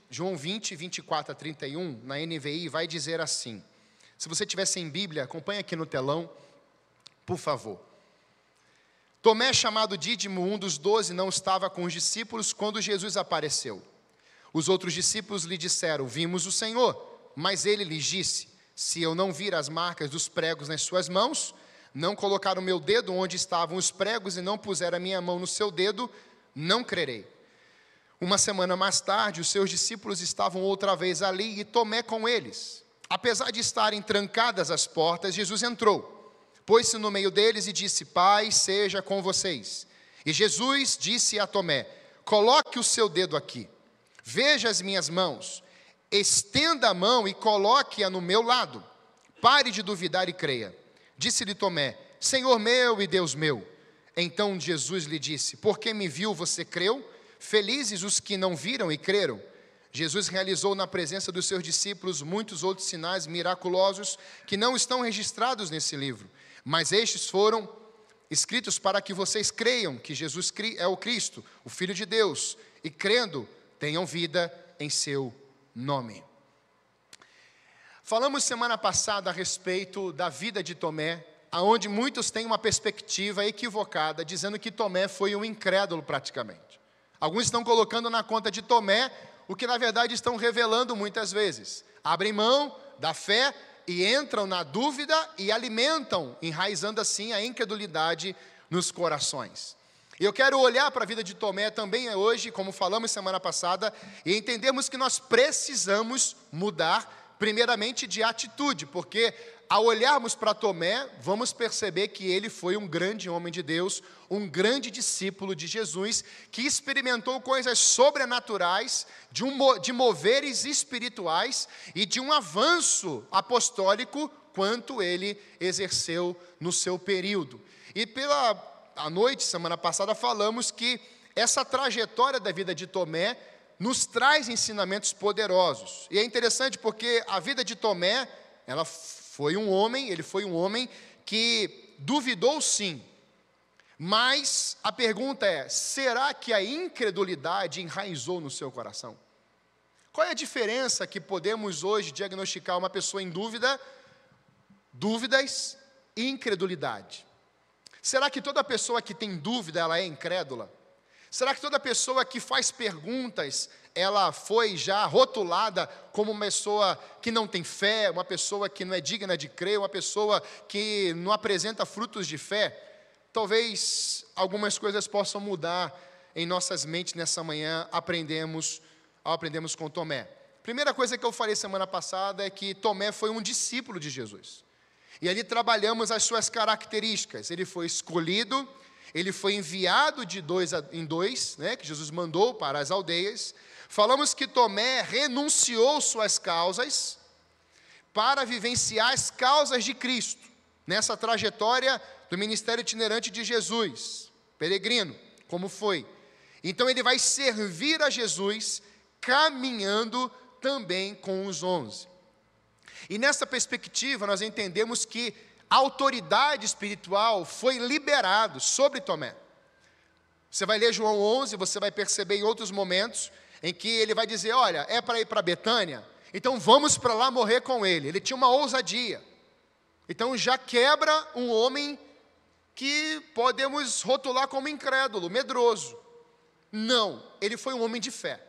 João 20, 24 a 31, na NVI, vai dizer assim. Se você tiver sem Bíblia, acompanhe aqui no telão, por favor. Tomé, chamado Dídimo, um dos 12, não estava com os discípulos quando Jesus apareceu. Os outros discípulos lhe disseram, vimos o Senhor. Mas ele lhes disse, se eu não vir as marcas dos pregos nas suas mãos, não colocar o meu dedo onde estavam os pregos e não puser a minha mão no seu dedo, não crerei. Uma semana mais tarde, os seus discípulos estavam outra vez ali e Tomé com eles. Apesar de estarem trancadas as portas, Jesus entrou, pôs-se no meio deles e disse, paz seja com vocês. E Jesus disse a Tomé, coloque o seu dedo aqui, veja as minhas mãos, estenda a mão e coloque-a no meu lado. Pare de duvidar e creia. Disse-lhe Tomé, Senhor meu e Deus meu. Então Jesus lhe disse, porque me viu, você creu? Felizes os que não viram e creram. Jesus realizou na presença dos seus discípulos muitos outros sinais miraculosos que não estão registrados nesse livro. Mas estes foram escritos para que vocês creiam que Jesus é o Cristo, o Filho de Deus, e crendo, tenham vida em seu nome. Falamos semana passada a respeito da vida de Tomé, aonde muitos têm uma perspectiva equivocada, dizendo que Tomé foi um incrédulo praticamente. Alguns estão colocando na conta de Tomé o que na verdade estão revelando muitas vezes. Abrem mão da fé e entram na dúvida e alimentam, enraizando assim a incredulidade nos corações. E eu quero olhar para a vida de Tomé também hoje, como falamos semana passada, e entendermos que nós precisamos mudar primeiramente de atitude, porque ao olharmos para Tomé, vamos perceber que ele foi um grande homem de Deus, um grande discípulo de Jesus, que experimentou coisas sobrenaturais, de moveres espirituais e de um avanço apostólico, quanto ele exerceu no seu período. E à noite, semana passada, falamos que essa trajetória da vida de Tomé nos traz ensinamentos poderosos. E é interessante porque a vida de Tomé, ele foi um homem que duvidou sim. Mas a pergunta é, será que a incredulidade enraizou no seu coração? Qual é a diferença que podemos hoje diagnosticar uma pessoa em dúvidas e incredulidade? Será que toda pessoa que tem dúvida, ela é incrédula? Será que toda pessoa que faz perguntas, ela foi já rotulada como uma pessoa que não tem fé, uma pessoa que não é digna de crer, uma pessoa que não apresenta frutos de fé? Talvez algumas coisas possam mudar em nossas mentes nessa manhã, aprendemos com Tomé. Primeira coisa que eu falei semana passada é que Tomé foi um discípulo de Jesus. E ali trabalhamos as suas características. Ele foi escolhido, ele foi enviado de dois em dois, né, que Jesus mandou para as aldeias. Falamos que Tomé renunciou suas causas para vivenciar as causas de Cristo, nessa trajetória do ministério itinerante de Jesus, peregrino, como foi. Então ele vai servir a Jesus, caminhando também com os 11. E nessa perspectiva nós entendemos que a autoridade espiritual foi liberada sobre Tomé. Você vai ler João 11, você vai perceber em outros momentos em que ele vai dizer, olha, é para ir para Betânia? Então vamos para lá morrer com ele. Ele tinha uma ousadia. Então já quebra um homem que podemos rotular como incrédulo, medroso. Não, ele foi um homem de fé.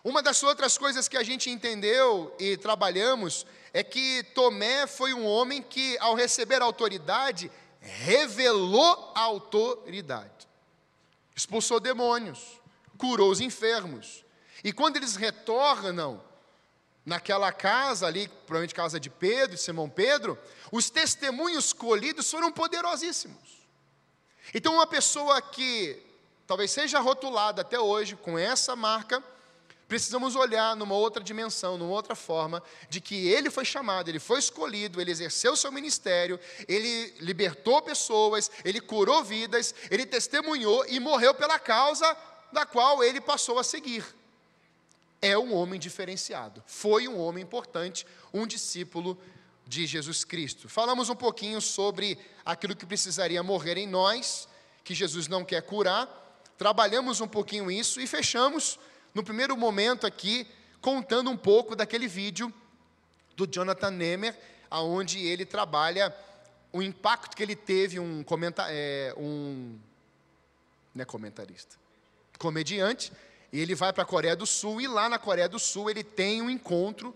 Uma das outras coisas que a gente entendeu e trabalhamos é que Tomé foi um homem que, ao receber a autoridade, revelou a autoridade. Expulsou demônios, curou os enfermos. E quando eles retornam naquela casa ali, provavelmente casa de Pedro, de Simão Pedro, os testemunhos colhidos foram poderosíssimos. Então uma pessoa que talvez seja rotulada até hoje com essa marca, precisamos olhar numa outra dimensão, numa outra forma, de que ele foi chamado, ele foi escolhido, ele exerceu seu ministério, ele libertou pessoas, ele curou vidas, ele testemunhou e morreu pela causa da qual ele passou a seguir. É um homem diferenciado, foi um homem importante, um discípulo de Jesus Cristo. Falamos um pouquinho sobre aquilo que precisaria morrer em nós, que Jesus não quer curar, trabalhamos um pouquinho isso e fechamos no primeiro momento aqui, contando um pouco daquele vídeo do Jonathan Nehmer, onde ele trabalha o impacto que ele teve, comediante, e ele vai para a Coreia do Sul, e lá na Coreia do Sul ele tem um encontro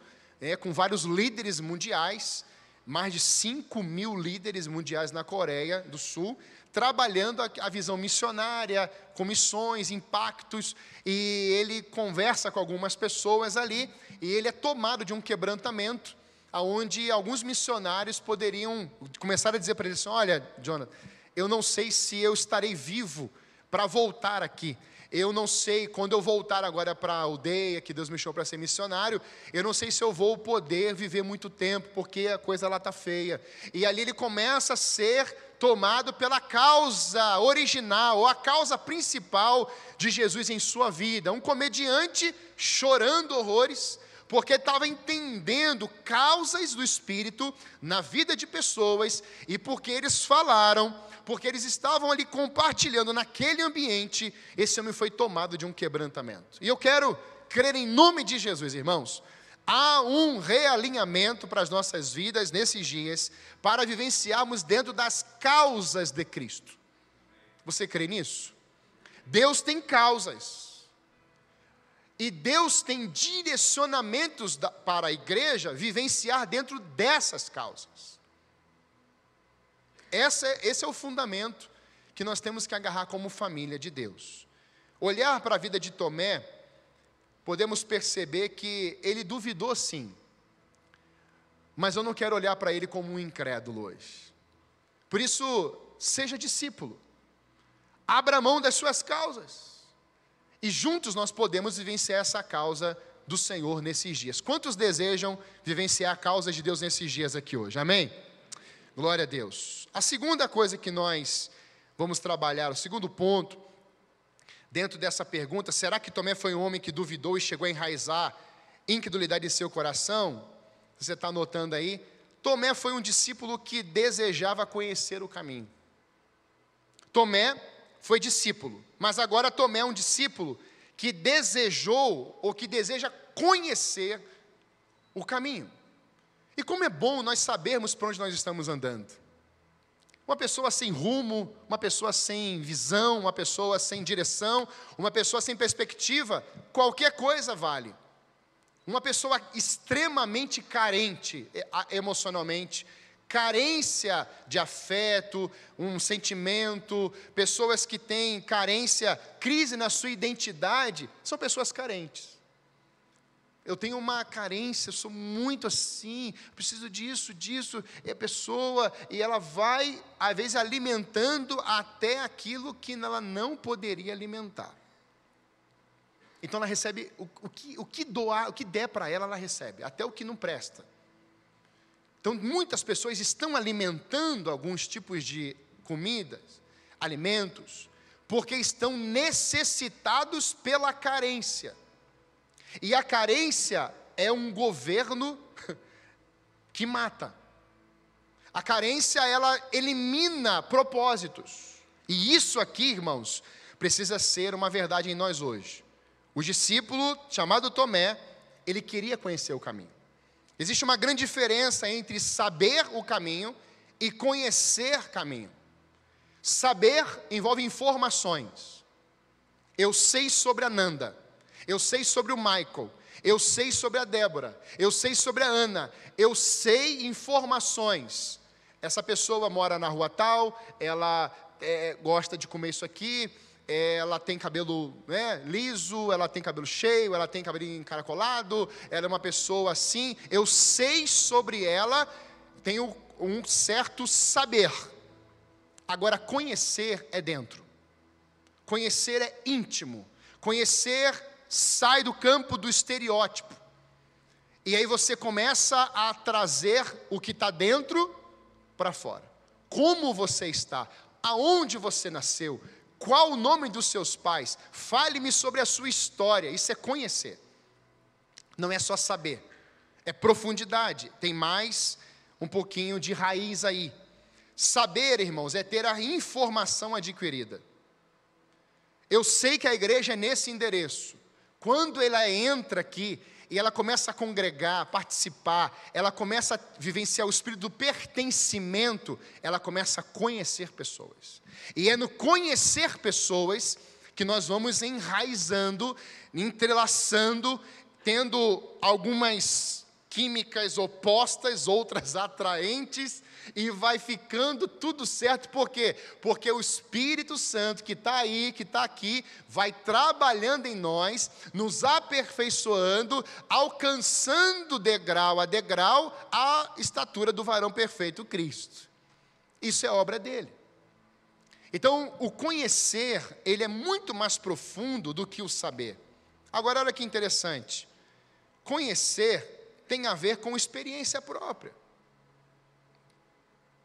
com vários líderes mundiais, mais de 5.000 líderes mundiais na Coreia do Sul, trabalhando a visão missionária, com missões, impactos, e ele conversa com algumas pessoas ali, e ele é tomado de um quebrantamento, onde alguns missionários poderiam começar a dizer para ele assim: olha, Jonathan, eu não sei se eu estarei vivo para voltar aqui. Eu não sei, quando eu voltar agora para a aldeia, que Deus me chamou para ser missionário, eu não sei se eu vou poder viver muito tempo, porque a coisa lá está feia. E ali ele começa a ser tomado pela causa original, ou a causa principal de Jesus em sua vida. Um comediante chorando horrores, porque estava entendendo causas do Espírito na vida de pessoas, e porque eles falaram, porque eles estavam ali compartilhando naquele ambiente, esse homem foi tomado de um quebrantamento. E eu quero crer em nome de Jesus, irmãos, há um realinhamento para as nossas vidas nesses dias, para vivenciarmos dentro das causas de Cristo. Você crê nisso? Deus tem causas. E Deus tem direcionamentos para a igreja vivenciar dentro dessas causas. Esse é o fundamento que nós temos que agarrar como família de Deus. Olhar para a vida de Tomé, podemos perceber que ele duvidou sim, mas eu não quero olhar para ele como um incrédulo hoje. Por isso, seja discípulo, abra mão das suas causas, e juntos nós podemos vivenciar essa causa do Senhor nesses dias. Quantos desejam vivenciar a causa de Deus nesses dias aqui hoje? Amém? Glória a Deus. A segunda coisa que nós vamos trabalhar, o segundo ponto, dentro dessa pergunta, será que Tomé foi um homem que duvidou e chegou a enraizar incredulidade em seu coração? Você está anotando aí? Tomé foi um discípulo que desejava conhecer o caminho. Tomé foi discípulo, mas agora Tomé é um discípulo que desejou, ou que deseja conhecer o caminho. E como é bom nós sabermos para onde nós estamos andando. Uma pessoa sem rumo, uma pessoa sem visão, uma pessoa sem direção, uma pessoa sem perspectiva, qualquer coisa vale. Uma pessoa extremamente carente emocionalmente, carência de afeto, um sentimento, pessoas que têm carência, crise na sua identidade, são pessoas carentes. Eu tenho uma carência, eu sou muito assim, preciso disso, e a pessoa, e ela vai, às vezes, alimentando até aquilo que ela não poderia alimentar. Então ela recebe, o que doar, o que der para ela, ela recebe, até o que não presta. Então muitas pessoas estão alimentando alguns tipos de comidas, alimentos, porque estão necessitados pela carência. E a carência é um governo que mata. A carência, ela elimina propósitos. E isso aqui, irmãos, precisa ser uma verdade em nós hoje. O discípulo, chamado Tomé, ele queria conhecer o caminho. Existe uma grande diferença entre saber o caminho e conhecer caminho. Saber envolve informações. Eu sei sobre a Nanda. Eu sei sobre o Michael, eu sei sobre a Débora, eu sei sobre a Ana, eu sei informações. Essa pessoa mora na rua tal, ela gosta de comer isso aqui, ela tem cabelo liso, ela tem cabelo cheio, ela tem cabelinho encaracolado, ela é uma pessoa assim, eu sei sobre ela, tenho um certo saber. Agora, conhecer é dentro, conhecer é íntimo, conhecer sai do campo do estereótipo, e aí você começa a trazer o que está dentro para fora. Como você está, aonde você nasceu, qual o nome dos seus pais, fale-me sobre a sua história. Isso é conhecer, não é só saber, é profundidade, tem mais um pouquinho de raiz aí. Saber, irmãos, é ter a informação adquirida. Eu sei que a igreja é nesse endereço. Quando ela entra aqui e ela começa a congregar, a participar, ela começa a vivenciar o espírito do pertencimento, ela começa a conhecer pessoas. E é no conhecer pessoas que nós vamos enraizando, entrelaçando, tendo algumas químicas opostas, outras atraentes, e vai ficando tudo certo. Por quê? Porque o Espírito Santo que está aí, que está aqui, vai trabalhando em nós, nos aperfeiçoando, alcançando degrau a degrau a estatura do varão perfeito, Cristo. Isso é obra dele. Então, o conhecer, ele é muito mais profundo do que o saber. Agora, olha que interessante. Conhecer tem a ver com experiência própria.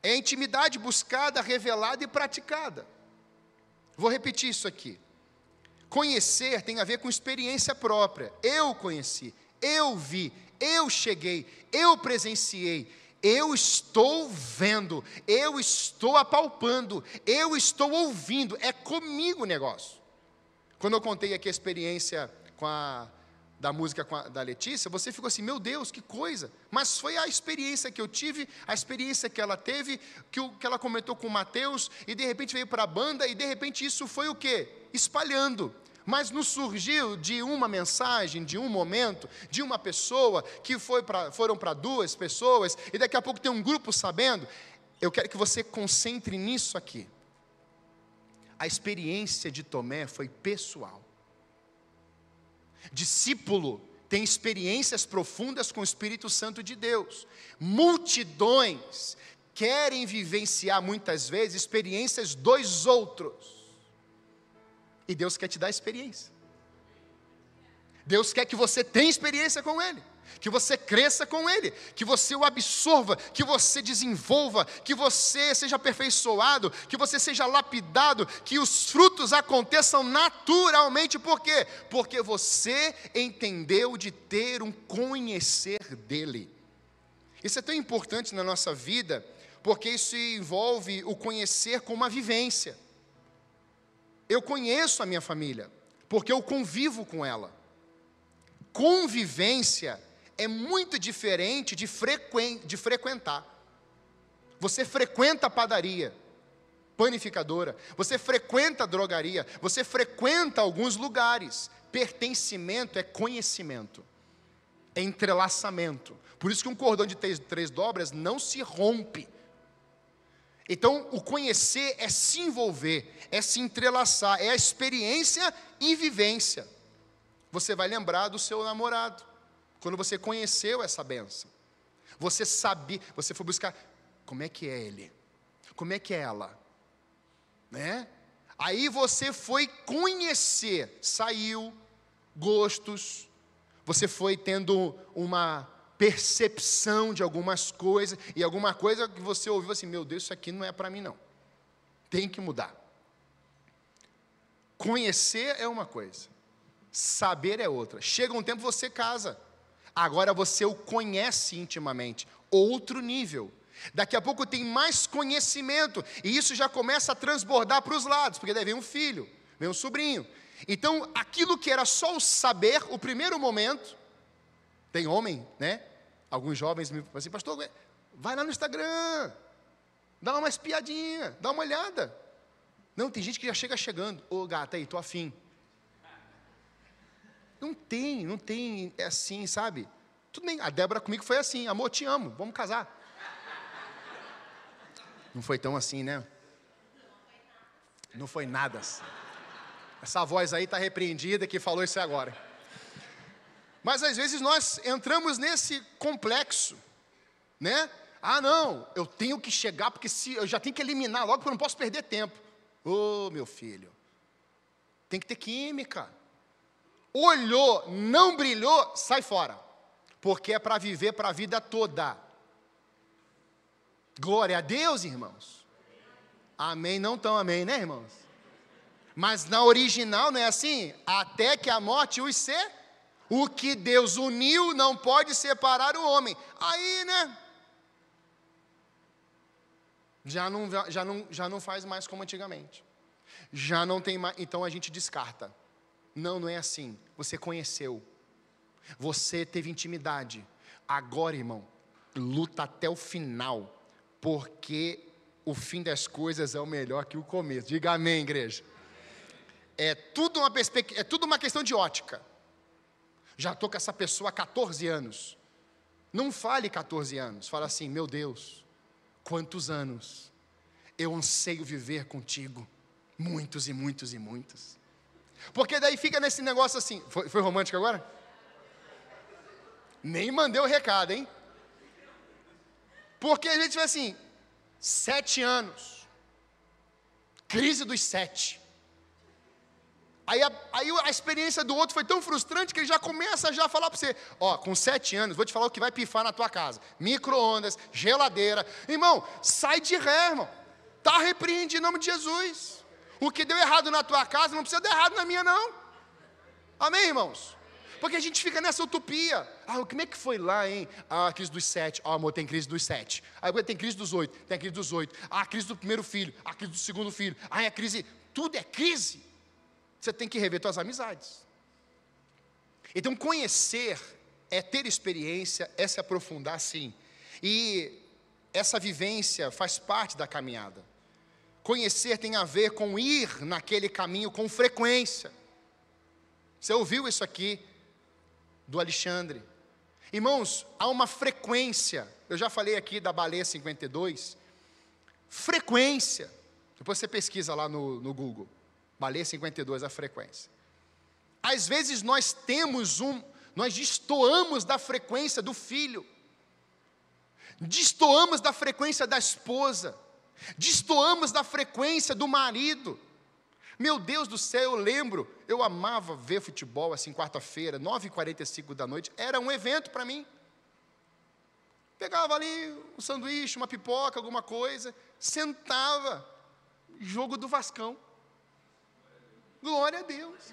É a intimidade buscada, revelada e praticada. Vou repetir isso aqui. Conhecer tem a ver com experiência própria. Eu conheci, eu vi, eu cheguei, eu presenciei, eu estou vendo, eu estou apalpando, eu estou ouvindo. É comigo o negócio. Quando eu contei aqui a experiência da música da Letícia, você ficou assim, meu Deus, que coisa. Mas foi a experiência que eu tive, a experiência que ela teve, que ela comentou com o Mateus, e de repente veio para a banda, e de repente isso foi o quê? Espalhando. Mas não surgiu de uma mensagem, de um momento, de uma pessoa, que foram para 2 pessoas, e daqui a pouco tem um grupo sabendo. Eu quero que você concentre nisso aqui. A experiência de Tomé foi pessoal. Discípulo tem experiências profundas com o Espírito Santo de Deus. Multidões querem vivenciar muitas vezes experiências dos outros. E Deus quer te dar experiência. Deus quer que você tenha experiência com Ele, que você cresça com Ele, que você o absorva, que você desenvolva, que você seja aperfeiçoado, que você seja lapidado, que os frutos aconteçam naturalmente. Por quê? Porque você entendeu de ter um conhecer dEle. Isso é tão importante na nossa vida, porque isso envolve o conhecer com uma vivência. Eu conheço a minha família, porque eu convivo com ela. Convivência é muito diferente de frequentar. Você frequenta a padaria, panificadora, você frequenta a drogaria, você frequenta alguns lugares. Pertencimento é conhecimento, é entrelaçamento. Por isso que um cordão de 3 dobras não se rompe. Então, o conhecer é se envolver, é se entrelaçar, é a experiência e vivência. Você vai lembrar do seu namorado, quando você conheceu essa bênção. Você sabia, você foi buscar, como é que é ele? Como é que é ela? Né? Aí você foi conhecer, saiu, gostos, você foi tendo uma percepção de algumas coisas, e alguma coisa que você ouviu assim, meu Deus, isso aqui não é para mim não, tem que mudar. Conhecer é uma coisa, saber é outra. Chega um tempo você casa, agora você o conhece intimamente, outro nível. Daqui a pouco tem mais conhecimento, e isso já começa a transbordar para os lados, porque daí vem um filho, vem um sobrinho. Então, aquilo que era só o saber, o primeiro momento, tem homem, né? Alguns jovens me falam assim, pastor, vai lá no Instagram, dá uma espiadinha, dá uma olhada. Não, tem gente que já chega chegando, ô gata aí, tô afim. Não tem, é assim, sabe? Tudo bem, a Débora comigo foi assim, amor, te amo, vamos casar. Não foi tão assim, né? Não foi nada assim. Essa voz aí está repreendida que falou isso agora. Mas às vezes nós entramos nesse complexo, né? Ah não, eu tenho que chegar, porque eu já tenho que eliminar logo, porque eu não posso perder tempo. Ô meu filho, tem que ter química. Olhou, não brilhou, sai fora. Porque é para viver para a vida toda. Glória a Deus, irmãos. Amém, não tão amém, né, irmãos? Mas na original não é assim? Até que a morte os separe. O que Deus uniu não pode separar o homem. Aí, né? Já não faz mais como antigamente. Já não tem mais, então a gente descarta. Não, não é assim. Você conheceu. Você teve intimidade. Agora, irmão, luta até o final, porque o fim das coisas é o melhor que o começo. Diga amém, igreja. É tudo uma questão de ótica. Já estou com essa pessoa há 14 anos. Não fale 14 anos. Fala assim, meu Deus, quantos anos eu anseio viver contigo. Muitos e muitos e muitos. Porque daí fica nesse negócio assim. Foi romântico agora? Nem mandei o recado, hein? Porque a gente vai assim, 7 anos, crise dos 7. Aí a experiência do outro foi tão frustrante que ele já começa a falar para você, com 7 anos, vou te falar o que vai pifar na tua casa, micro-ondas, geladeira. Irmão, sai de ré, irmão, está repreendido em nome de Jesus. O que deu errado na tua casa não precisa dar errado na minha não. Amém, irmãos? Porque a gente fica nessa utopia. Como é que foi lá, hein? A crise dos 7. Amor, tem crise dos 7. Aí tem crise dos 8. Tem a crise dos 8. A crise do primeiro filho. A crise do segundo filho. A crise. Tudo é crise. Você tem que rever suas amizades. Então, conhecer é ter experiência, é se aprofundar, sim. E essa vivência faz parte da caminhada. Conhecer tem a ver com ir naquele caminho com frequência. Você ouviu isso aqui do Alexandre? Irmãos, há uma frequência. Eu já falei aqui da Baleia 52. Frequência. Depois você pesquisa lá no Google. Baleia 52, a frequência. Às vezes nós destoamos da frequência do filho. Destoamos da frequência da esposa. Destoamos da frequência do marido. Meu Deus do céu, eu amava ver futebol assim, quarta-feira, 9h45 da noite, era um evento para mim. Pegava ali um sanduíche, uma pipoca, alguma coisa, sentava, jogo do Vascão. Glória a Deus.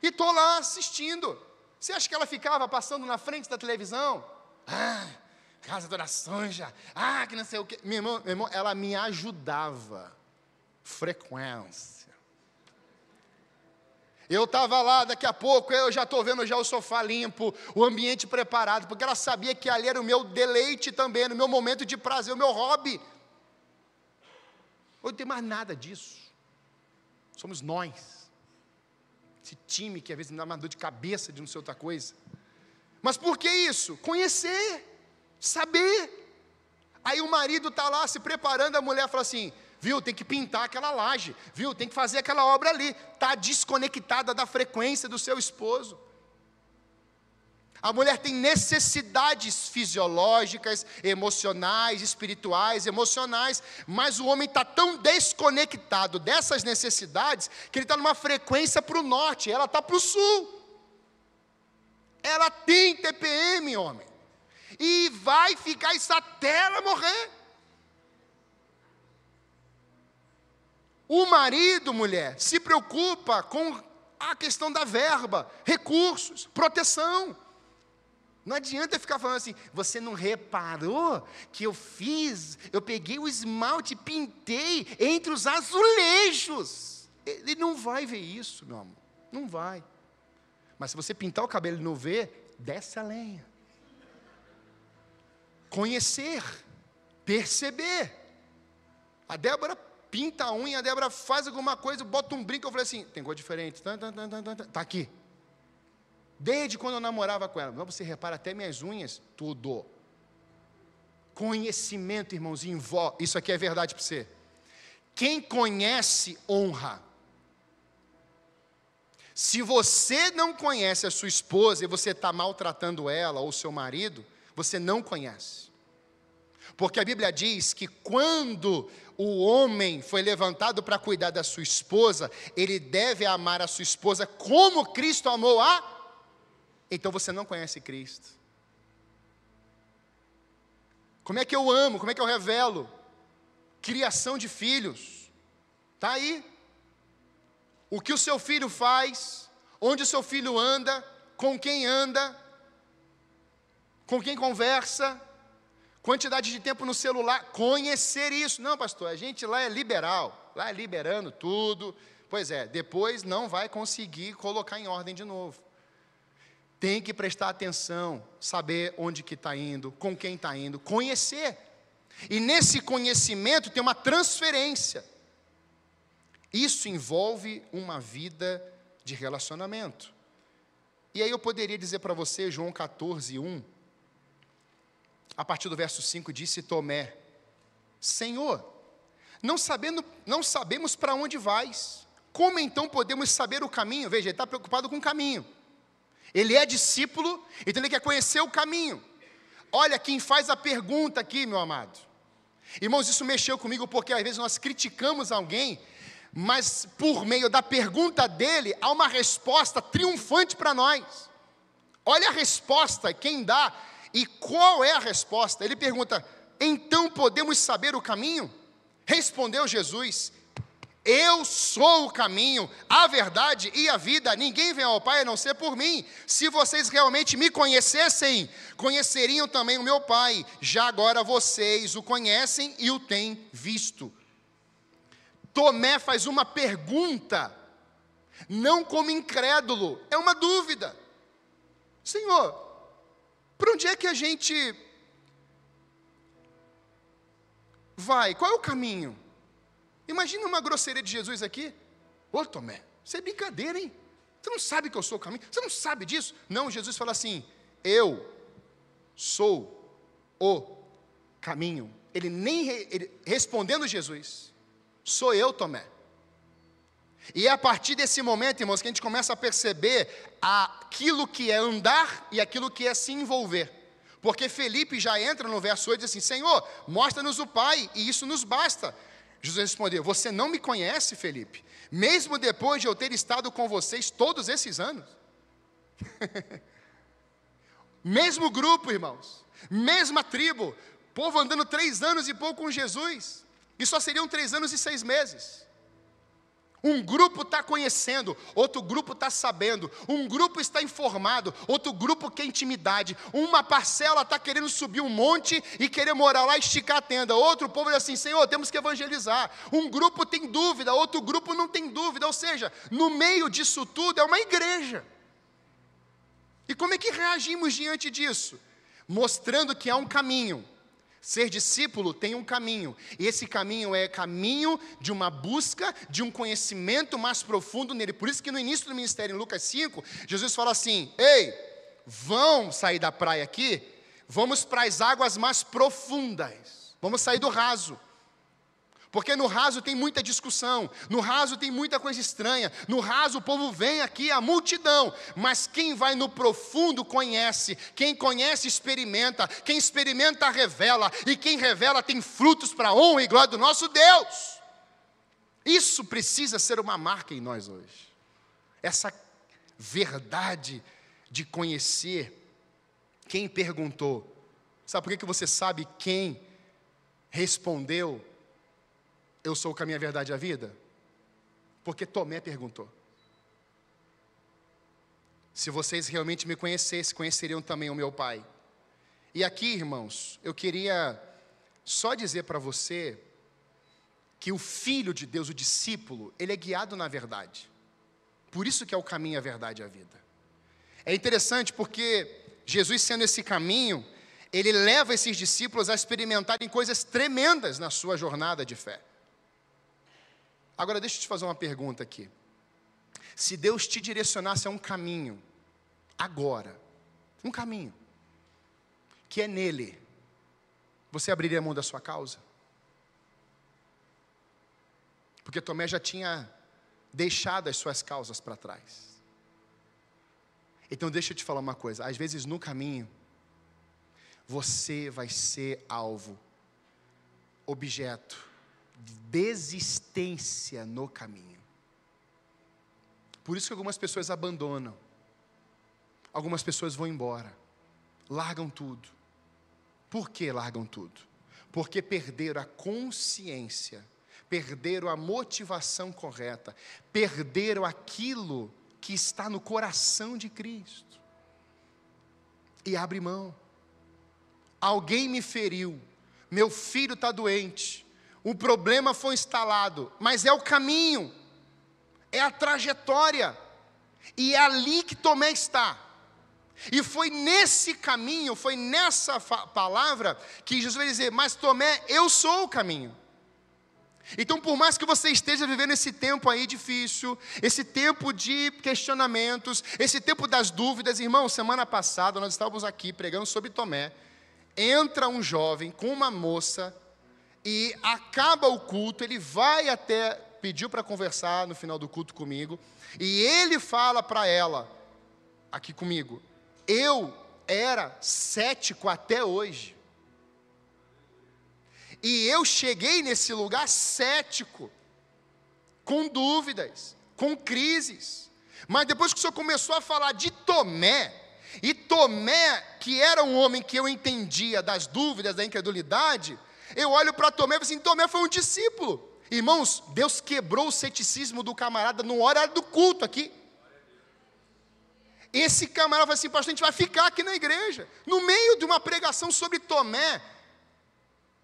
E estou lá assistindo. Você acha que ela ficava passando na frente da televisão? Casa de orações já, que não sei o quê. Meu irmão, ela me ajudava. Frequência. Eu estava lá, daqui a pouco, eu já estou vendo já o sofá limpo, o ambiente preparado, porque ela sabia que ali era o meu deleite também, no meu momento de prazer, o meu hobby. Hoje não tem mais nada disso. Somos nós. Esse time que às vezes me dá uma dor de cabeça de não sei outra coisa. Mas por que isso? Conhecer, saber. Aí o marido está lá se preparando, a mulher fala assim, viu, tem que pintar aquela laje, viu, tem que fazer aquela obra ali, está desconectada da frequência do seu esposo. A mulher tem necessidades fisiológicas, emocionais, espirituais, emocionais, mas o homem está tão desconectado dessas necessidades, que ele está numa frequência para o norte, ela está para o sul. Ela tem TPM, homem, e vai ficar isso até ela morrer. O marido, mulher, se preocupa com a questão da verba, recursos, proteção. Não adianta ficar falando assim, você não reparou que eu peguei o esmalte e pintei entre os azulejos. Ele não vai ver isso, meu amor, não vai. Mas se você pintar o cabelo e não ver, desce a lenha. Conhecer, perceber. A Débora pinta a unha, a Débora faz alguma coisa, bota um brinco, eu falei assim, tem cor diferente, tá aqui. Desde quando eu namorava com ela, você repara até minhas unhas, tudo. Conhecimento, irmãozinho, isso aqui é verdade para você. Quem conhece, honra. Se você não conhece a sua esposa e você está maltratando ela ou seu marido, você não conhece. Porque a Bíblia diz que quando o homem foi levantado para cuidar da sua esposa, ele deve amar a sua esposa como Cristo amou a... Então você não conhece Cristo. Como é que eu amo? Como é que eu revelo? Criação de filhos. Está aí. O que o seu filho faz, onde o seu filho anda, com quem conversa, quantidade de tempo no celular, conhecer isso. Não, pastor, a gente lá é liberal, lá é liberando tudo, Pois é, depois não vai conseguir colocar em ordem de novo. Tem que prestar atenção, saber onde que está indo, com quem está indo, conhecer. E nesse conhecimento tem uma transferência. Isso envolve uma vida de relacionamento. E aí eu poderia dizer para você, João 14:1, a partir do verso 5, disse Tomé: Senhor, não sabemos para onde vais, como então podemos saber o caminho? Veja, ele está preocupado com o caminho. Ele é discípulo, então ele quer conhecer o caminho. Olha quem faz a pergunta aqui, meu amado. Irmãos, isso mexeu comigo porque às vezes nós criticamos alguém, mas por meio da pergunta dele, há uma resposta triunfante para nós. Olha a resposta, quem dá, e qual é a resposta? Ele pergunta: então podemos saber o caminho? Respondeu Jesus: eu sou o caminho, a verdade e a vida. Ninguém vem ao Pai a não ser por mim. Se vocês realmente me conhecessem, conheceriam também o meu Pai. Já agora vocês o conhecem e o têm visto. Tomé faz uma pergunta, não como incrédulo, é uma dúvida. Senhor, para onde é que a gente vai? Qual é o caminho? Imagina uma grosseria de Jesus aqui. Ô Tomé, isso é brincadeira, hein? Você não sabe que eu sou o caminho? Você não sabe disso? Não, Jesus fala assim: eu sou o caminho. Ele respondendo Jesus: sou eu, Tomé. E é a partir desse momento, irmãos, que a gente começa a perceber aquilo que é andar e aquilo que é se envolver. Porque Felipe já entra no verso 8 e diz assim: Senhor, mostra-nos o Pai, e isso nos basta. Jesus respondeu: você não me conhece, Felipe, mesmo depois de eu ter estado com vocês todos esses anos? Mesmo grupo, irmãos, mesma tribo, povo andando 3 anos e pouco com Jesus, e só seriam 3 anos e 6 meses. Um grupo está conhecendo, outro grupo está sabendo, um grupo está informado, outro grupo quer intimidade, uma parcela está querendo subir um monte e querer morar lá e esticar a tenda, outro povo diz assim: Senhor, temos que evangelizar. Um grupo tem dúvida, outro grupo não tem dúvida, ou seja, no meio disso tudo é uma igreja. E como é que reagimos diante disso? Mostrando que há um caminho. Ser discípulo tem um caminho, e esse caminho é caminho de uma busca, de um conhecimento mais profundo nele. Por isso que no início do ministério, em Lucas 5, Jesus fala assim: ei, vão sair da praia aqui, vamos para as águas mais profundas, vamos sair do raso. Porque no raso tem muita discussão, no raso tem muita coisa estranha, no raso o povo vem aqui, a multidão, mas quem vai no profundo conhece, quem conhece experimenta, quem experimenta revela, e quem revela tem frutos para a honra e glória do nosso Deus. Isso precisa ser uma marca em nós hoje, essa verdade de conhecer quem perguntou. Sabe por que você sabe quem respondeu: eu sou o caminho, a verdade e a vida? Porque Tomé perguntou. Se vocês realmente me conhecessem, conheceriam também o meu Pai. E aqui, irmãos, eu queria só dizer para você que o Filho de Deus, o discípulo, ele é guiado na verdade. Por isso que é o caminho, a verdade e a vida. É interessante porque Jesus, sendo esse caminho, ele leva esses discípulos a experimentarem coisas tremendas na sua jornada de fé. Agora deixa eu te fazer uma pergunta aqui. Se Deus te direcionasse a um caminho, agora, um caminho, que é nele, você abriria mão da sua causa? Porque Tomé já tinha deixado as suas causas para trás. Então deixa eu te falar uma coisa, às vezes no caminho, você vai ser alvo, objeto, desistência no caminho. Por isso que algumas pessoas abandonam, algumas pessoas vão embora, largam tudo. Por que largam tudo? Porque perderam a consciência, perderam a motivação correta, perderam aquilo que está no coração de Cristo, e abre mão. Alguém me feriu, meu filho está doente, o problema foi instalado, mas é o caminho, é a trajetória, e é ali que Tomé está. E foi nesse caminho, foi nessa palavra que Jesus vai dizer: mas Tomé, eu sou o caminho. Então, por mais que você esteja vivendo esse tempo aí difícil, esse tempo de questionamentos, esse tempo das dúvidas, irmão, semana passada nós estávamos aqui pregando sobre Tomé. Entra um jovem com uma moça e acaba o culto, ele vai até, pediu para conversar no final do culto comigo, e ele fala para ela, aqui comigo: eu era cético até hoje. E eu cheguei nesse lugar cético, com dúvidas, com crises. Mas depois que o Senhor começou a falar de Tomé, e Tomé, que era um homem que eu entendia das dúvidas, da incredulidade, eu olho para Tomé e falo assim: Tomé foi um discípulo. Irmãos, Deus quebrou o ceticismo do camarada no horário do culto aqui. Esse camarada falou assim: pastor, a gente vai ficar aqui na igreja, no meio de uma pregação sobre Tomé,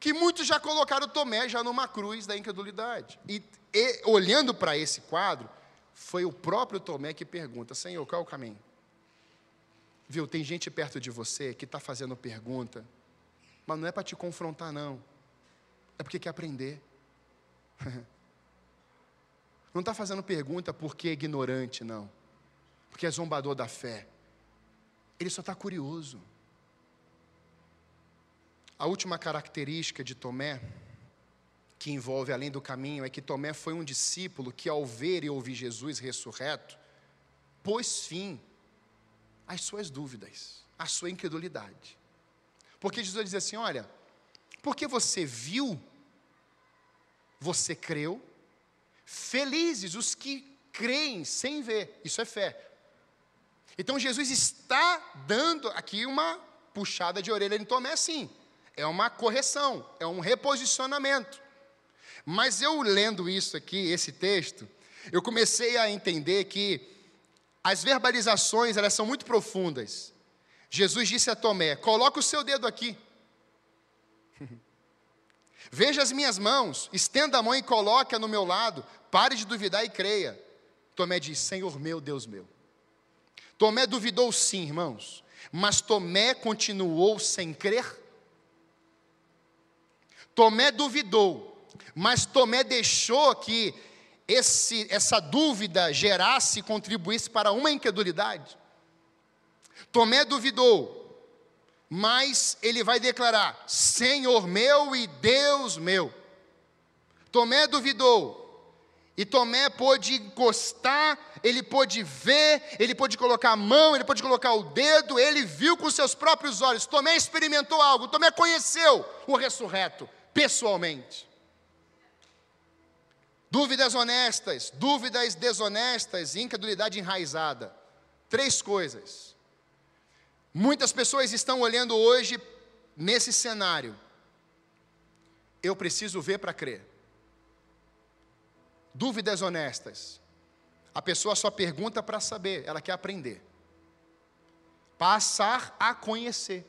que muitos já colocaram Tomé já numa cruz da incredulidade. E olhando para esse quadro, foi o próprio Tomé que pergunta: Senhor, qual é o caminho? Viu, tem gente perto de você que está fazendo pergunta, mas não é para te confrontar não, é porque quer aprender. Não está fazendo pergunta porque é ignorante não, porque é zombador da fé. Ele só está curioso. A última característica de Tomé, que envolve além do caminho, é que Tomé foi um discípulo que, ao ver e ouvir Jesus ressurreto, pôs fim às suas dúvidas, à sua incredulidade. Porque Jesus diz assim: olha, porque você viu, você creu, felizes os que creem sem ver. Isso é fé. Então Jesus está dando aqui uma puxada de orelha em Tomé, sim. É uma correção, é um reposicionamento. Mas eu lendo isso aqui, esse texto, eu comecei a entender que as verbalizações, elas são muito profundas. Jesus disse a Tomé: coloca o seu dedo aqui. Veja as minhas mãos, estenda a mão e coloque-a no meu lado, pare de duvidar e creia. Tomé diz: Senhor meu, Deus meu. Tomé duvidou sim, irmãos, mas Tomé continuou sem crer. Tomé duvidou, mas Tomé deixou que essa dúvida gerasse e contribuísse para uma incredulidade. Tomé duvidou, mas ele vai declarar: Senhor meu e Deus meu. Tomé duvidou, e Tomé pôde encostar, ele pôde ver, ele pôde colocar a mão, ele pôde colocar o dedo, ele viu com seus próprios olhos. Tomé experimentou algo, Tomé conheceu o ressurreto pessoalmente. Dúvidas honestas, dúvidas desonestas, incredulidade enraizada. 3 coisas. Muitas pessoas estão olhando hoje nesse cenário. Eu preciso ver para crer. Dúvidas honestas. A pessoa só pergunta para saber, ela quer aprender. Passar a conhecer.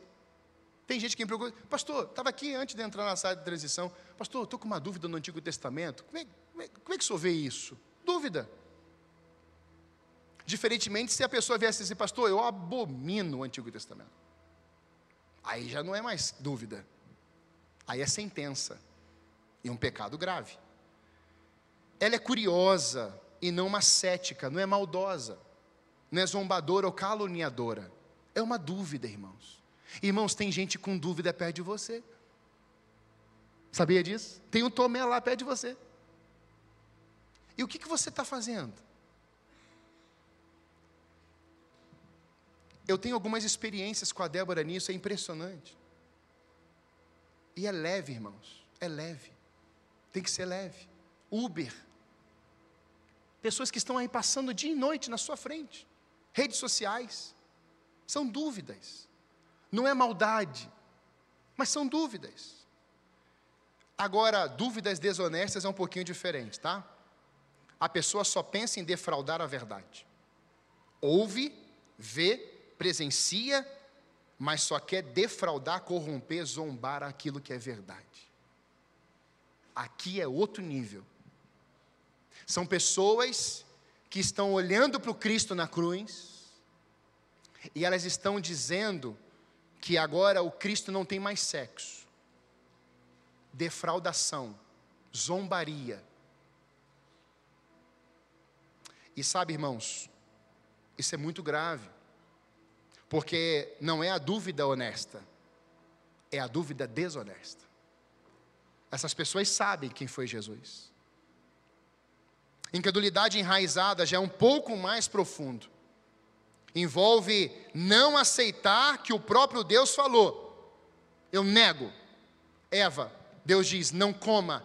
Tem gente que me pergunta: pastor, estava aqui antes de entrar na sala de transição, pastor, estou com uma dúvida no Antigo Testamento, como é que o senhor vê isso? Dúvida. Diferentemente se a pessoa viesse dizer: pastor, eu abomino o Antigo Testamento. Aí já não é mais dúvida, aí é sentença, e um pecado grave. Ela é curiosa e não uma cética, não é maldosa, não é zombadora ou caluniadora, é uma dúvida, irmãos. Irmãos, tem gente com dúvida perto de você. Sabia disso? Tem um Tomé lá perto de você. E o que você está fazendo? Eu tenho algumas experiências com a Débora nisso, é impressionante. E é leve, irmãos, é leve. Tem que ser leve. Uber. Pessoas que estão aí passando dia e noite na sua frente. Redes sociais. São dúvidas. Não é maldade, mas são dúvidas. Agora, dúvidas desonestas é um pouquinho diferente, tá? A pessoa só pensa em defraudar a verdade. Ouve, vê, presencia, mas só quer defraudar, corromper, zombar aquilo que é verdade. Aqui é outro nível. São pessoas que estão olhando para o Cristo na cruz, e elas estão dizendo que agora o Cristo não tem mais sexo, defraudação, zombaria. E sabe, irmãos, isso é muito grave, porque não é a dúvida honesta, é a dúvida desonesta. Essas pessoas sabem quem foi Jesus. Incredulidade enraizada já é um pouco mais profundo. Envolve não aceitar que o próprio Deus falou. Eu nego. Eva, Deus diz, não coma,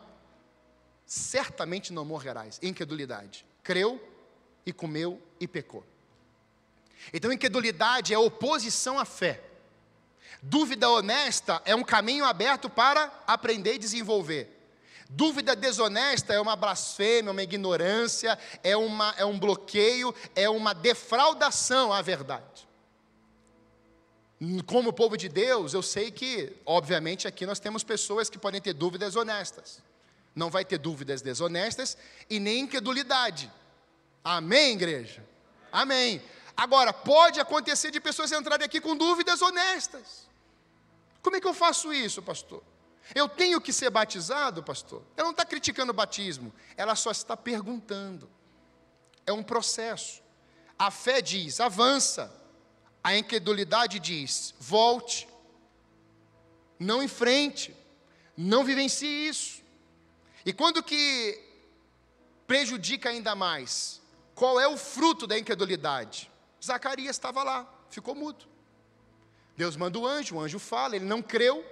certamente não morrerás. Incredulidade. Creu e comeu e pecou. Então, incredulidade é oposição à fé. Dúvida honesta é um caminho aberto para aprender e desenvolver. Dúvida desonesta é uma blasfêmia, uma ignorância, é um bloqueio, é uma defraudação à verdade. Como povo de Deus, eu sei que, obviamente, aqui nós temos pessoas que podem ter dúvidas honestas. Não vai ter dúvidas desonestas e nem incredulidade. Amém, igreja? Amém. Agora, pode acontecer de pessoas entrarem aqui com dúvidas honestas. Como é que eu faço isso, pastor? Eu tenho que ser batizado, pastor? Ela não está criticando o batismo, ela só está perguntando. É um processo. A fé diz, avança. A incredulidade diz, volte. Não enfrente. Não vivencie isso. E quando que prejudica ainda mais? Qual é o fruto da incredulidade? Zacarias estava lá, ficou mudo. Deus manda o anjo fala, ele não creu.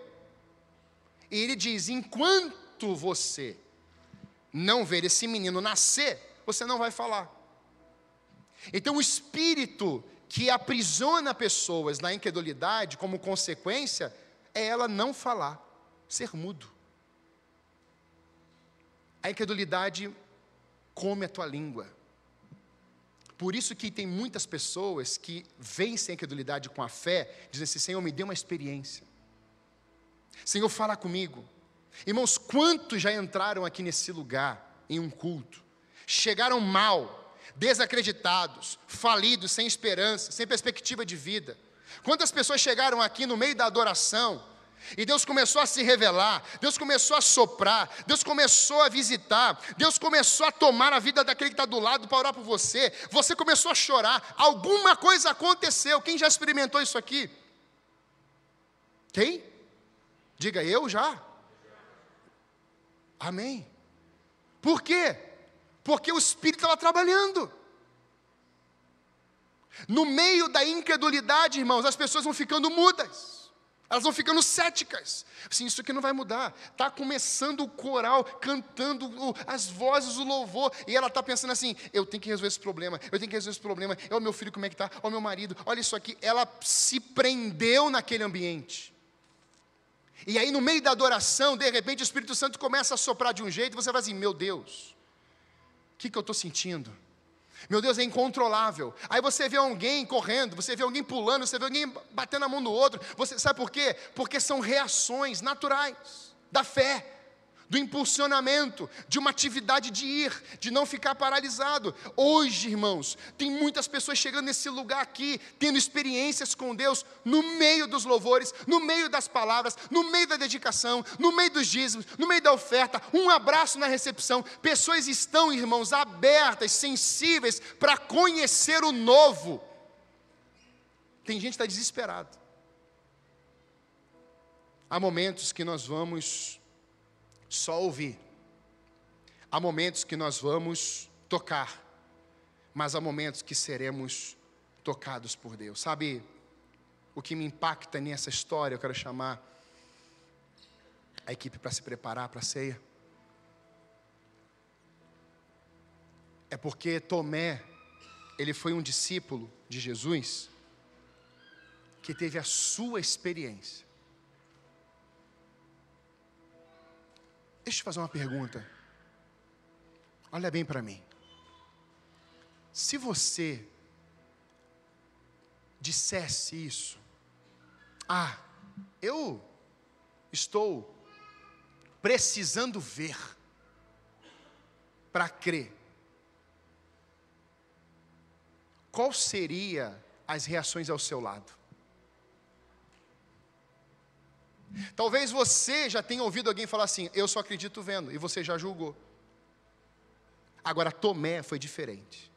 E ele diz, enquanto você não ver esse menino nascer, você não vai falar. Então o espírito que aprisiona pessoas na incredulidade, como consequência, é ela não falar, ser mudo. A incredulidade come a tua língua. Por isso que tem muitas pessoas que vencem a incredulidade com a fé, dizem assim, Senhor, me dê uma experiência. Senhor, fala comigo. Irmãos, quantos já entraram aqui nesse lugar, em um culto, chegaram mal, desacreditados, falidos, sem esperança, sem perspectiva de vida. Quantas pessoas chegaram aqui no meio da adoração, e Deus começou a se revelar, Deus começou a soprar, Deus começou a visitar, Deus começou a tomar a vida daquele que está do lado para orar por você, você começou a chorar, alguma coisa aconteceu. Quem já experimentou isso aqui? Quem? Diga, eu já. Amém. Por quê? Porque o Espírito estava trabalhando. No meio da incredulidade, irmãos, as pessoas vão ficando mudas. Elas vão ficando céticas. Assim, isso aqui não vai mudar. Está começando o coral, cantando as vozes, o louvor. E ela está pensando assim, eu tenho que resolver esse problema. Eu tenho que resolver esse problema. Olha o meu filho como é que está. Olha o meu marido. Olha isso aqui. Ela se prendeu naquele ambiente. E aí no meio da adoração, de repente o Espírito Santo começa a soprar de um jeito. E você vai assim, meu Deus, o que eu estou sentindo? Meu Deus, é incontrolável. Aí você vê alguém correndo, você vê alguém pulando, você vê alguém batendo a mão no outro. Você sabe por quê? Porque são reações naturais da fé, do impulsionamento, de uma atividade de ir, de não ficar paralisado. Hoje, irmãos, tem muitas pessoas chegando nesse lugar aqui, tendo experiências com Deus, no meio dos louvores, no meio das palavras, no meio da dedicação, no meio dos dízimos, no meio da oferta, um abraço na recepção. Pessoas estão, irmãos, abertas, sensíveis, para conhecer o novo. Tem gente que está desesperado. Há momentos que nós vamos só ouvir. Há momentos que nós vamos tocar, mas há momentos que seremos tocados por Deus. Sabe o que me impacta nessa história? Eu quero chamar a equipe para se preparar para a ceia. É porque Tomé, ele foi um discípulo de Jesus que teve a sua experiência. Deixa eu fazer uma pergunta. Olha bem para mim. Se você dissesse isso, eu estou precisando ver para crer. qual seria as reações ao seu lado? Talvez você já tenha ouvido alguém falar assim, eu só acredito vendo, e você já julgou. Agora, Tomé foi diferente.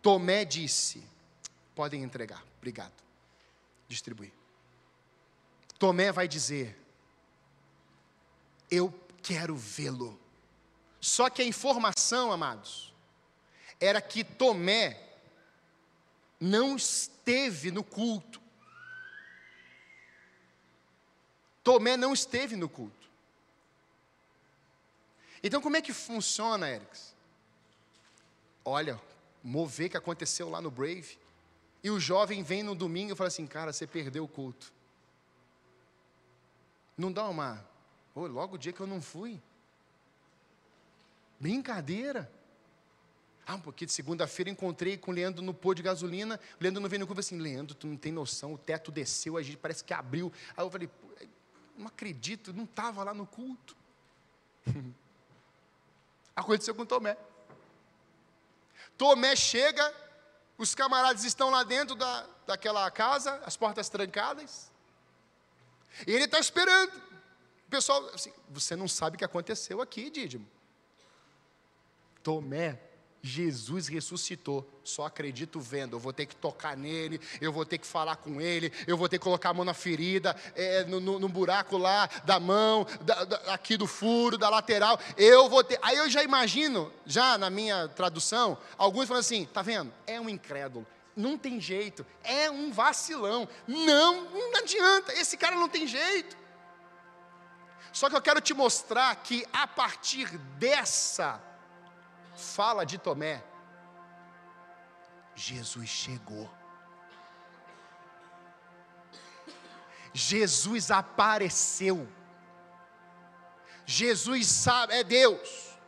Tomé disse, podem entregar, obrigado, distribuir. Tomé vai dizer, eu quero vê-lo. Só que a informação, amados, era que Tomé não esteve no culto. Tomé não esteve no culto. Então como é que funciona, Erics? Olha, mover que aconteceu lá no Brave, e o jovem vem no domingo e fala assim, cara, você perdeu o culto. Não dá logo o dia que eu não fui. Brincadeira. Um pouquinho de segunda-feira encontrei com o Leandro no pôr de gasolina, o Leandro não veio no culto, assim, Leandro, tu não tem noção, o teto desceu, a gente parece que abriu. Aí eu falei, não acredito, não estava lá no culto. Aconteceu com Tomé. Tomé chega, os camaradas estão lá dentro daquela casa, as portas trancadas, e ele está esperando. O pessoal, assim, você não sabe o que aconteceu aqui, Dídimo. Tomé, Jesus ressuscitou, só acredito vendo, eu vou ter que tocar nele, eu vou ter que falar com ele, eu vou ter que colocar a mão na ferida, no buraco lá da mão, aqui do furo, da lateral, eu vou ter, aí eu já imagino, já na minha tradução, alguns falam assim, tá vendo, é um incrédulo, não tem jeito, é um vacilão, não adianta, esse cara não tem jeito. Só que eu quero te mostrar que a partir dessa fala de Tomé, Jesus chegou. Jesus apareceu. Jesus sabe, é Deus.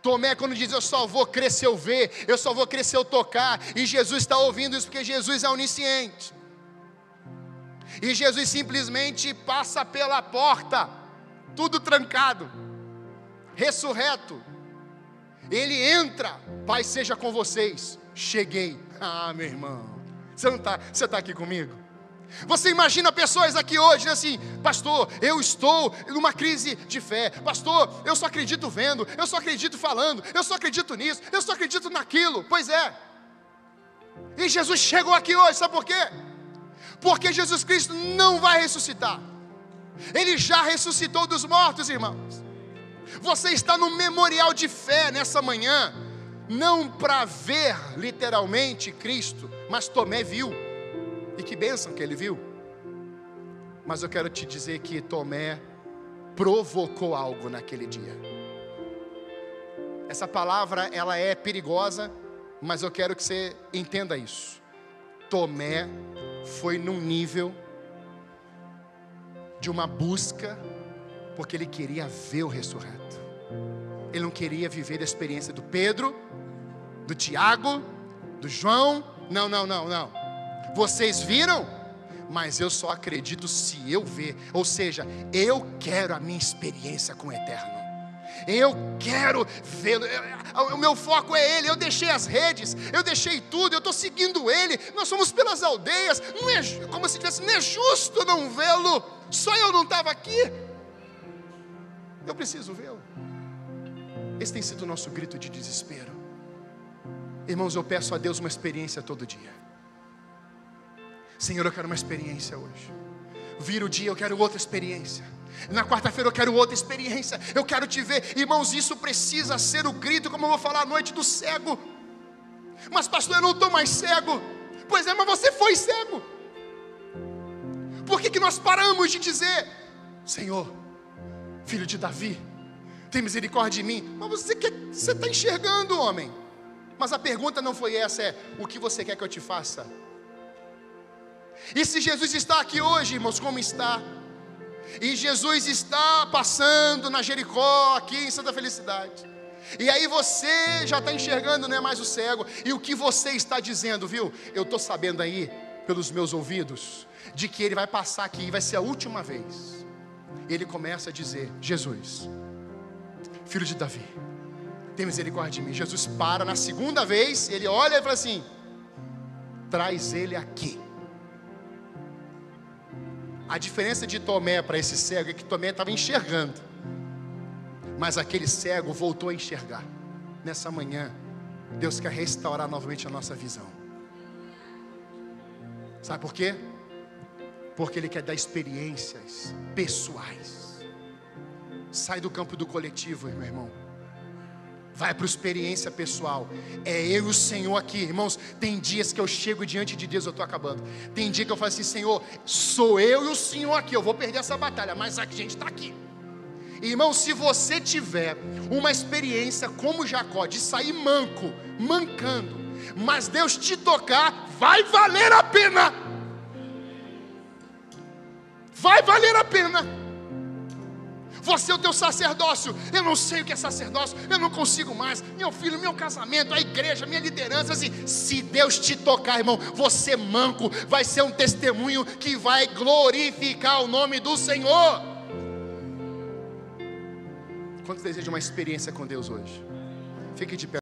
Tomé quando diz, eu só vou crer se eu ver, eu só vou crer se eu tocar, e Jesus está ouvindo isso porque Jesus é onisciente. E Jesus simplesmente passa pela porta, tudo trancado, ressurreto. Ele entra, Pai seja com vocês, cheguei. Meu irmão, você está aqui comigo? Você imagina pessoas aqui hoje assim, pastor, eu estou numa crise de fé, pastor, eu só acredito vendo, eu só acredito falando, eu só acredito nisso, eu só acredito naquilo. Pois é, e Jesus chegou aqui hoje, sabe por quê? Porque Jesus Cristo não vai ressuscitar, Ele já ressuscitou dos mortos, irmãos. Você está no memorial de fé nessa manhã, não para ver literalmente Cristo, mas Tomé viu, e que bênção que ele viu. Mas eu quero te dizer que Tomé provocou algo naquele dia. Essa palavra, ela é perigosa, mas eu quero que você entenda isso. Tomé foi num nível de uma busca, porque ele queria ver o ressurreto. Ele não queria viver a experiência do Pedro, do Tiago, do João. Não. Vocês viram? Mas eu só acredito se eu ver. Ou seja, eu quero a minha experiência com o Eterno. Eu quero vê-lo. O meu foco é Ele. Eu deixei as redes, eu deixei tudo, eu estou seguindo Ele. Nós fomos pelas aldeias. Não é como se tivesse, não é justo não vê-lo. Só eu não estava aqui. Eu preciso vê-lo. Esse tem sido o nosso grito de desespero. Irmãos, eu peço a Deus uma experiência todo dia. Senhor, eu quero uma experiência hoje. Vira o dia, eu quero outra experiência. Na quarta-feira eu quero outra experiência. Eu quero te ver. Irmãos, isso precisa ser o grito, como eu vou falar à noite, do cego. Mas pastor, eu não estou mais cego. Pois é, mas você foi cego. Por que nós paramos de dizer, Senhor, filho de Davi, tem misericórdia de mim? Mas você está enxergando, homem. Mas a pergunta não foi essa, é o que você quer que eu te faça? E se Jesus está aqui hoje, irmãos, como está? E Jesus está passando na Jericó, aqui em Santa Felicidade. E aí você já está enxergando, não é mais o cego. E o que você está dizendo, viu? Eu estou sabendo aí, pelos meus ouvidos, de que Ele vai passar aqui, e vai ser a última vez. Ele começa a dizer, Jesus, filho de Davi, tem misericórdia de mim. Jesus para na segunda vez, Ele olha e fala assim, traz ele aqui. A diferença de Tomé para esse cego é que Tomé estava enxergando, mas aquele cego voltou a enxergar. Nessa manhã, Deus quer restaurar novamente a nossa visão. Sabe por quê? Porque Ele quer dar experiências pessoais. Sai do campo do coletivo, meu irmão. Vai para a experiência pessoal. É eu e o Senhor aqui, irmãos. Tem dias que eu chego diante de Deus, eu estou acabando. Tem dia que eu falo assim: Senhor, sou eu e o Senhor aqui. Eu vou perder essa batalha, mas a gente está aqui. Irmão, se você tiver uma experiência como Jacó, de sair mancando, mas Deus te tocar, vai valer a pena. Vai valer a pena. Você é o teu sacerdócio. Eu não sei o que é sacerdócio, eu não consigo mais. Meu filho, meu casamento, a igreja, minha liderança, assim, se Deus te tocar, irmão, você manco, vai ser um testemunho que vai glorificar o nome do Senhor. Quantos desejam uma experiência com Deus hoje? Fique de pé.